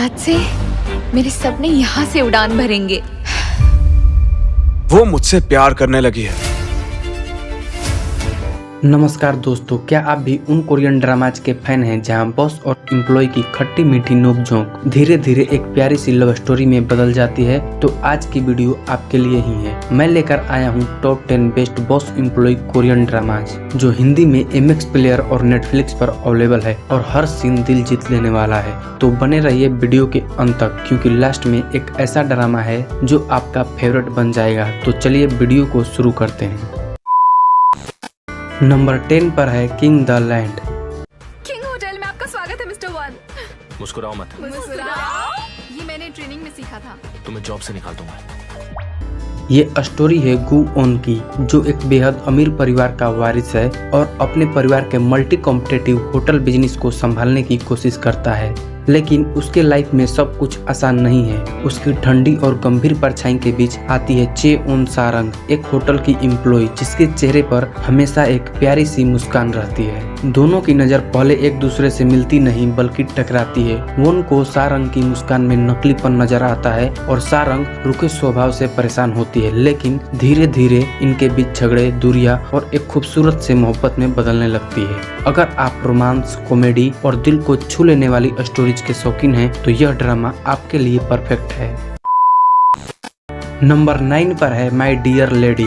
आज से मेरे सपने यहाँ से उड़ान भरेंगे। वो मुझसे प्यार करने लगी है। नमस्कार दोस्तों, क्या आप भी उन कोरियन ड्रामाज के फैन हैं जहां बॉस और एम्प्लॉय की खट्टी मीठी नोक-झोंक धीरे धीरे एक प्यारी सी लव स्टोरी में बदल जाती है? तो आज की वीडियो आपके लिए ही है। मैं लेकर आया हूं top 10 best boss employee Korean dramas जो हिंदी में MX प्लेयर और नेटफ्लिक्स पर अवेलेबल है और हर सीन दिल जीत लेने वाला है। तो बने रहिए वीडियो के अंत तक, क्योंकि लास्ट में एक ऐसा ड्रामा है जो आपका फेवरेट बन जाएगा। तो चलिए वीडियो को शुरू करते हैं। नंबर 10 पर है king the land. King hotel में आपका स्वागत है मिस्टर वन। मुस्कुराओ मत। मुस्कुराओ? ये मैंने ट्रेनिंग में सीखा था। तुम्हें जॉब से निकाल दूंगा। ये स्टोरी है गू ओन की, जो एक बेहद अमीर परिवार का वारिस है और अपने परिवार के मल्टी कॉम्पिटिटिव होटल बिजनेस को संभालने की कोशिश करता है। लेकिन उसके लाइफ में सब कुछ आसान नहीं है। उसकी ठंडी और गंभीर परछाई के बीच आती है चे ओन सारंग, एक होटल की एम्प्लॉय जिसके चेहरे पर हमेशा एक प्यारी सी मुस्कान रहती है। दोनों की नजर पहले एक दूसरे से मिलती नहीं बल्कि टकराती है। वोन को सारंग की मुस्कान में नकलीपन नजर आता है और सारंग रुके स्वभाव से परेशान होती है। लेकिन धीरे धीरे इनके बीच झगड़े, दूरियां और एक खूबसूरत से मोहब्बत में बदलने लगती है। अगर आप रोमांस, कॉमेडी और दिल को छू लेने वाली स्टोरी के शौकीन हैं तो यह ड्रामा आपके लिए परफेक्ट है। नंबर 9 पर है माय डियर लेडी।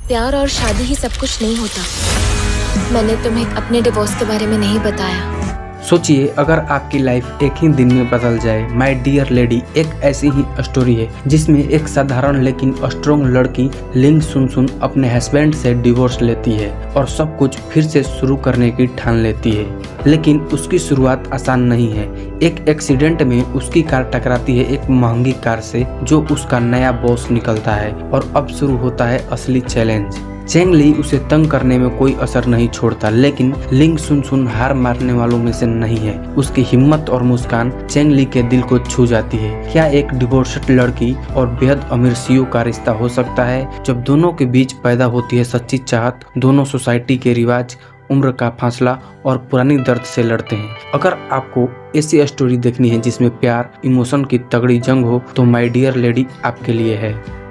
प्यार और शादी ही सब कुछ नहीं होता। मैंने तुम्हें अपने डिवोर्स के बारे में नहीं बताया। सोचिए अगर आपकी लाइफ एक ही दिन में बदल जाए। माय डियर लेडी एक ऐसी ही स्टोरी है जिसमें एक साधारण लेकिन स्ट्रॉन्ग लड़की लिंग सुन सुन अपने हस्बैंड से डिवोर्स लेती है और सब कुछ फिर से शुरू करने की ठान लेती है। लेकिन उसकी शुरुआत आसान नहीं है। एक एक्सीडेंट में उसकी कार टकराती है एक महंगी कार से, जो उसका नया बॉस निकलता है और अब शुरू होता है असली चैलेंज। चेंग ली उसे तंग करने में कोई असर नहीं छोड़ता, लेकिन लिंग सुन सुन हार मारने वालों में से नहीं है। उसकी हिम्मत और मुस्कान चेंग ली के दिल को छू जाती है। क्या एक डिवोर्स्ड लड़की और बेहद अमीर CEO का रिश्ता हो सकता है? जब दोनों के बीच पैदा होती है सच्ची चाहत, दोनों सोसाइटी के रिवाज, उम्र का फासला और पुरानी दर्द से लड़ते हैं। अगर आपको ऐसी स्टोरी देखनी है जिसमें प्यार, इमोशन की तगड़ी जंग हो, तो माय डियर लेडी आपके लिए है।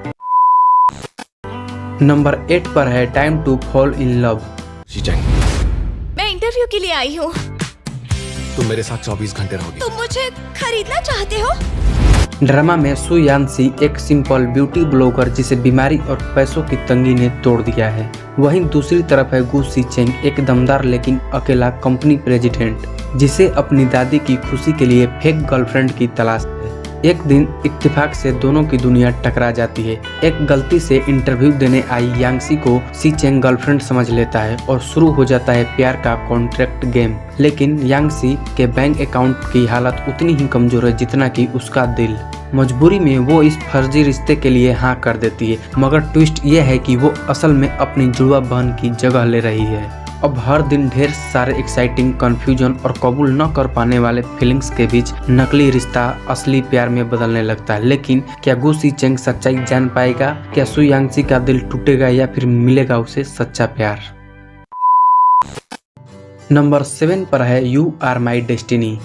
नंबर 8 पर है time to fall in love. मैं इंटरव्यू के लिए आई हूँ। तुम मेरे साथ 24 घंटे रहोगी। तुम मुझे खरीदना चाहते हो? ड्रामा में सु यानसी एक सिंपल ब्यूटी ब्लॉगर जिसे बीमारी और पैसों की तंगी ने तोड़ दिया है। वहीं दूसरी तरफ है गू सी चेंग, एक दमदार लेकिन अकेला कंपनी प्रेसिडेंट जिसे अपनी दादी की खुशी के लिए फेक गर्लफ्रेंड की तलाश है। एक दिन इत्तेफाक से दोनों की दुनिया टकरा जाती है। एक गलती से इंटरव्यू देने आई यांगसी को सी चेंग गर्लफ्रेंड समझ लेता है और शुरू हो जाता है प्यार का कॉन्ट्रैक्ट गेम। लेकिन यांगसी के बैंक अकाउंट की हालत उतनी ही कमजोर है जितना कि उसका दिल। मजबूरी में वो इस फर्जी रिश्ते के लिए हाँ कर देती है, मगर ट्विस्ट ये है कि वो असल में अपनी जुड़वा बहन की जगह ले रही है। अब हर दिन ढेर सारे एक्साइटिंग, कंफ्यूजन और कबूल न कर पाने वाले फीलिंग्स के बीच नकली रिश्ता असली प्यार में बदलने लगता है। लेकिन क्या गू सी चेंग सच्चाई जान पाएगा? क्या सु यांगसी का दिल टूटेगा या फिर मिलेगा उसे सच्चा प्यार? नंबर 7 पर है you are my destiny.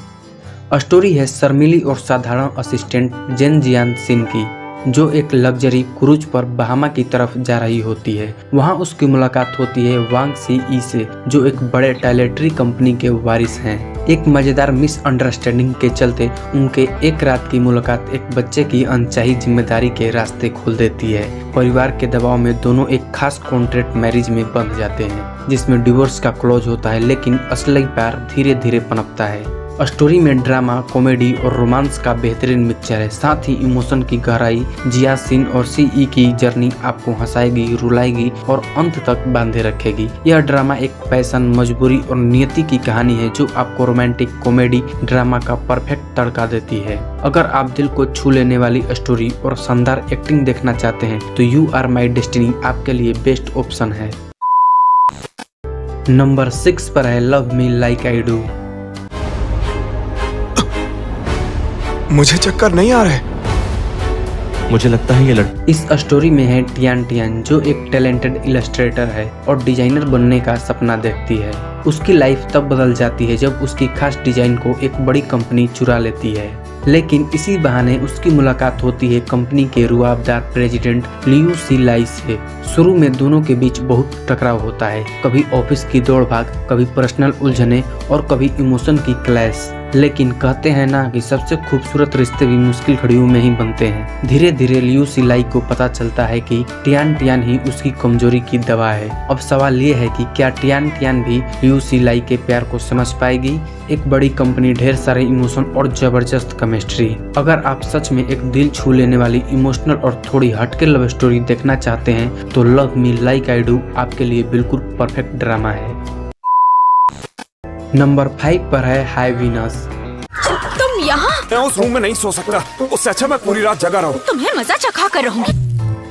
Story है शर्मीली और साधारण असिस्टेंट जेन जियान सिन की, जो एक लग्जरी क्रूज पर बहामा की तरफ जा रही होती है। वहां उसकी मुलाकात होती है वांग सी ई से, जो एक बड़े टॉयलेटरी कंपनी के वारिस हैं। एक मजेदार मिसअंडरस्टैंडिंग के चलते उनके एक रात की मुलाकात एक बच्चे की अनचाही जिम्मेदारी के रास्ते खोल देती है। परिवार के दबाव में दोनों एक खास कॉन्ट्रैक्ट मैरिज में बंध जाते हैं जिसमें डिवोर्स का क्लॉज होता है, लेकिन असली प्यार धीरे धीरे पनपता है। स्टोरी में ड्रामा, कॉमेडी और रोमांस का बेहतरीन मिक्सचर है। साथ ही इमोशन की गहराई, जिया सिन और CE की जर्नी आपको हंसाएगी, रुलाएगी और अंत तक बांधे रखेगी। यह ड्रामा एक पैशन, मजबूरी और नियति की कहानी है जो आपको रोमांटिक कॉमेडी ड्रामा का परफेक्ट तड़का देती है। अगर आप दिल को छू लेने वाली स्टोरी और शानदार एक्टिंग देखना चाहते हैं तो यू आर माई डेस्टिनी आपके लिए बेस्ट ऑप्शन है। नंबर 6 पर है love me like I do. मुझे चक्कर नहीं आ रहे। मुझे लगता है ये इस स्टोरी में है टियान टियान, जो एक टैलेंटेड इलस्ट्रेटर है और डिजाइनर बनने का सपना देखती है। उसकी लाइफ तब बदल जाती है जब उसकी खास डिजाइन को एक बड़ी कंपनी चुरा लेती है। लेकिन इसी बहाने उसकी मुलाकात होती है कंपनी के रुआबदार प्रेसिडेंट लियू सी लाई से। शुरू में दोनों के बीच बहुत टकराव होता है, कभी ऑफिस की दौड़ भाग, कभी पर्सनल उलझने और कभी इमोशन की क्लैश। लेकिन कहते हैं ना कि सबसे खूबसूरत रिश्ते भी मुश्किल घड़ियों में ही बनते हैं। धीरे धीरे लियू सी लाई को पता चलता है कि टियान टियान ही उसकी कमजोरी की दवा है। अब सवाल ये है कि क्या टियान टियान भी लियू सी लाई के प्यार को समझ पाएगी। एक बड़ी कंपनी, ढेर सारे इमोशन और जबरदस्त केमिस्ट्री। अगर आप सच में एक दिल छू लेने वाली इमोशनल और थोड़ी हटके लव स्टोरी देखना चाहते हैं तो love me like I do आपके लिए बिल्कुल परफेक्ट ड्रामा है। नंबर 5 पर है हाई वीनस। तुम यहाँ? मैं उस रूम में नहीं सो सकता, उससे अच्छा मैं पूरी रात जगा रहूं। तुम्हें मजा चखा कर रहूंगी।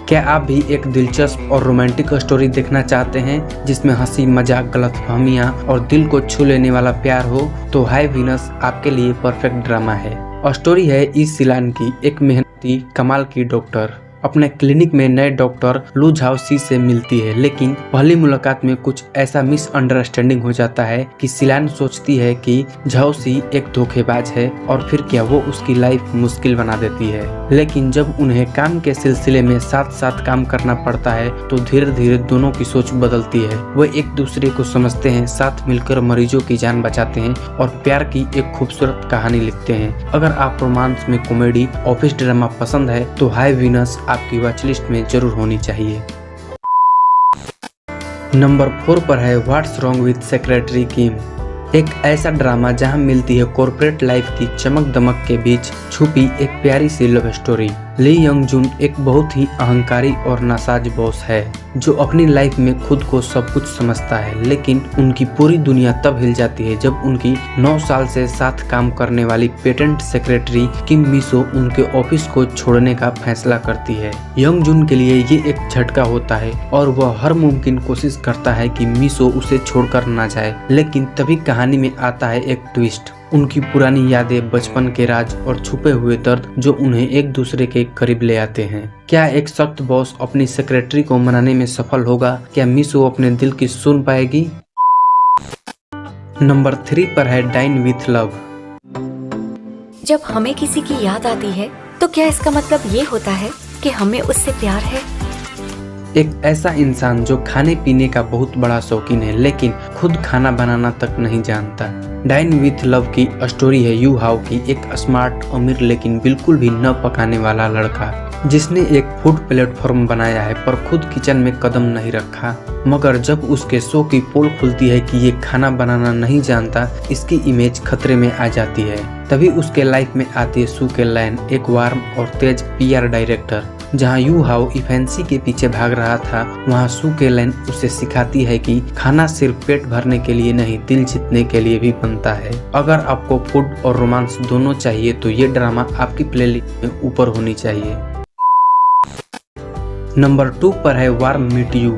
क्या आप भी एक दिलचस्प और रोमांटिक स्टोरी देखना चाहते हैं जिसमें हंसी मजाक, गलतफहमियां और दिल को छू लेने वाला प्यार हो, तो हाई वीनस आपके लिए परफेक्ट ड्रामा है। स्टोरी है ई सिलान की, एक मेहनती कमाल की डॉक्टर अपने क्लिनिक में नए डॉक्टर लू झाओ सी से मिलती है। लेकिन पहली मुलाकात में कुछ ऐसा मिसअंडरस्टैंडिंग हो जाता है कि सिलान सोचती है कि झाओ सी एक धोखेबाज है और फिर क्या वो उसकी लाइफ मुश्किल बना देती है। लेकिन जब उन्हें काम के सिलसिले में साथ साथ काम करना पड़ता है तो धीरे धीरे दोनों की सोच बदलती है। वो एक दूसरे को समझते हैं, साथ मिलकर मरीजों की जान बचाते हैं और प्यार की एक खूबसूरत कहानी लिखते हैं। अगर आप रोमांस में कॉमेडी, ऑफिस ड्रामा पसंद है तो हाई वीनस आपकी वॉच लिस्ट में जरूर होनी चाहिए। नंबर 4 पर है व्हाट्स रॉन्ग विद सेक्रेटरी किम। एक ऐसा ड्रामा जहां मिलती है कॉर्पोरेट लाइफ की चमक दमक के बीच छुपी एक प्यारी सी लव स्टोरी। ली यंग जुन एक बहुत ही अहंकारी और नासाज बॉस है जो अपनी लाइफ में खुद को सब कुछ समझता है। लेकिन उनकी पूरी दुनिया तब हिल जाती है जब उनकी 9 साल से साथ काम करने वाली पेटेंट सेक्रेटरी किम मिसो उनके ऑफिस को छोड़ने का फैसला करती है। यंग जुन के लिए ये एक झटका होता है और वह हर मुमकिन कोशिश करता है कि मिसो उसे छोड़कर ना जाए। लेकिन तभी कहानी में आता है एक ट्विस्ट। उनकी पुरानी यादें, बचपन के राज और छुपे हुए दर्द जो उन्हें एक दूसरे के करीब ले आते हैं। क्या एक सख्त बॉस अपनी सेक्रेटरी को मनाने में सफल होगा? क्या मिसो अपने दिल की सुन पाएगी? नंबर 3 पर है डाइन विथ लव। जब हमें किसी की याद आती है तो क्या इसका मतलब ये होता है कि हमें उससे प्यार है? एक ऐसा इंसान जो खाने पीने का बहुत बड़ा शौकीन है लेकिन खुद खाना बनाना तक नहीं जानता। डाइन विथ लव की स्टोरी है यू हाउ की, एक स्मार्ट, अमीर लेकिन बिल्कुल भी न पकाने वाला लड़का जिसने एक फूड प्लेटफॉर्म बनाया है पर खुद किचन में कदम नहीं रखा। मगर जब उसके शो की पोल खुलती है कि ये खाना बनाना नहीं जानता, इसकी इमेज खतरे में आ जाती है। तभी उसके लाइफ में आती है सू के लैन, एक वार्म और तेज PR डायरेक्टर। जहाँ यू हाउ इफेंसी के पीछे भाग रहा था, वहाँ सू के लैन उसे सिखाती है कि खाना सिर्फ पेट भरने के लिए नहीं, दिल जीतने के लिए भी बनता है। अगर आपको फूड और रोमांस दोनों चाहिए तो ये ड्रामा आपकी प्लेलिस्ट में ऊपर होनी चाहिए। नंबर 2 पर है वार्म मीट यू।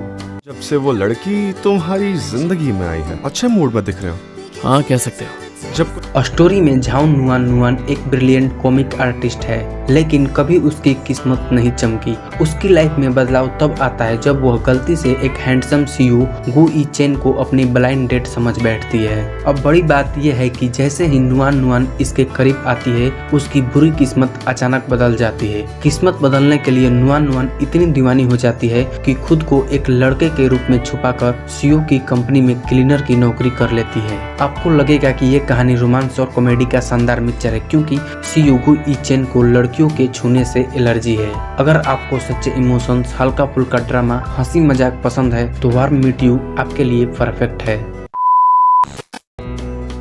जब से वो लड़की तुम्हारी जिंदगी में आई है, अच्छे मूड में दिख रहे हो। हाँ, कह सकते हो। जब स्टोरी में झाओ नुआन नुआन एक ब्रिलियंट कॉमिक आर्टिस्ट है लेकिन कभी उसकी किस्मत नहीं चमकी। उसकी लाइफ में बदलाव तब आता है जब वह गलती से एक हैंडसम CEO गु ई चेन को अपनी ब्लाइंड डेट समझ बैठती है। अब बड़ी बात यह है कि जैसे ही नुआन नुआन इसके करीब आती है, उसकी बुरी किस्मत अचानक बदल जाती है। किस्मत बदलने के लिए नुआन नुआन इतनी दीवानी हो जाती है कि खुद को एक लड़के के रूप में छुपाकर CEO की कंपनी में क्लीनर की नौकरी कर लेती है। आपको लगेगा कि ये कहानी रोमांस और कॉमेडी का शानदार मिक्सचर है क्योंकि CEO गु ई चेन को लड़कियों के छूने से एलर्जी है। अगर आपको सच्चे इमोशंस, हल्का फुल्का ड्रामा, हंसी मजाक पसंद है तो वार्म मीट यू आपके लिए परफेक्ट है।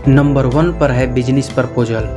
नंबर 1 पर है बिजनेस प्रपोजल।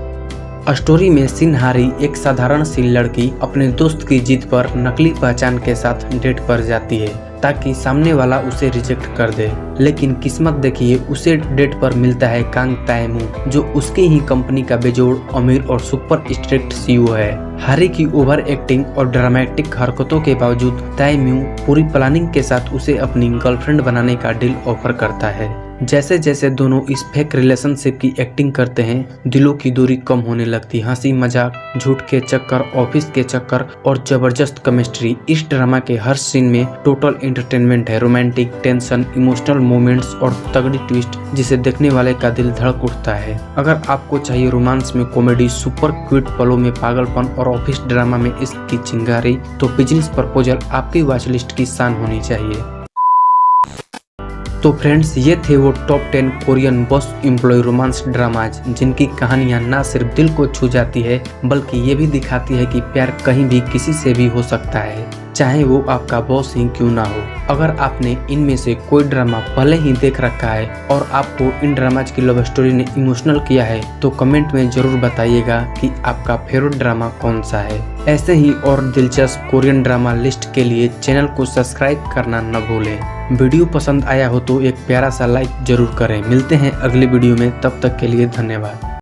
स्टोरी में सिन्हारी एक साधारण सी लड़की अपने दोस्त की जिद पर नकली पहचान के साथ डेट पर जाती है ताकि सामने वाला उसे रिजेक्ट कर दे। लेकिन किस्मत देखिए, उसे डेट पर मिलता है कांग ताएमू जो उसकी ही कंपनी का बेजोड़, अमीर और सुपर स्ट्रिक्ट CEO है। हारी की ओवर एक्टिंग और ड्रामेटिक हरकतों के बावजूद ताएमू पूरी प्लानिंग के साथ उसे अपनी गर्लफ्रेंड बनाने का डील ऑफर करता है। जैसे जैसे दोनों इस फेक रिलेशनशिप की एक्टिंग करते हैं, दिलों की दूरी कम होने लगती। हंसी मजाक, झूठ के चक्कर, ऑफिस के चक्कर और जबरदस्त केमिस्ट्री। इस ड्रामा के हर सीन में टोटल एंटरटेनमेंट है। रोमांटिक, टेंशन, इमोशनल मोमेंट्स और तगड़ी ट्विस्ट जिसे देखने वाले का दिल धड़क उठता है। अगर आपको चाहिए रोमांस में कॉमेडी, सुपर क्यूट पलों में पागलपन और ऑफिस ड्रामा में इश्क की चिंगारी, तो बिजनेस प्रपोजल आपकी वॉच लिस्ट की शान होनी चाहिए। तो फ्रेंड्स, ये थे वो top 10 Korean boss employee romance dramas जिनकी कहानियां ना सिर्फ दिल को छू जाती है बल्कि ये भी दिखाती है कि प्यार कहीं भी किसी से भी हो सकता है, चाहे वो आपका बॉस ही क्यों ना हो। अगर आपने इनमें से कोई ड्रामा पहले ही देख रखा है और आपको इन ड्रामाज की लव स्टोरी ने इमोशनल किया है तो कमेंट में जरूर बताइएगा कि आपका फेवरेट ड्रामा कौन सा है। ऐसे ही और दिलचस्प कोरियन ड्रामा लिस्ट के लिए चैनल को सब्सक्राइब करना न भूलें। वीडियो पसंद आया हो तो एक प्यारा सा लाइक जरूर करें। मिलते हैं अगले वीडियो में, तब तक के लिए धन्यवाद।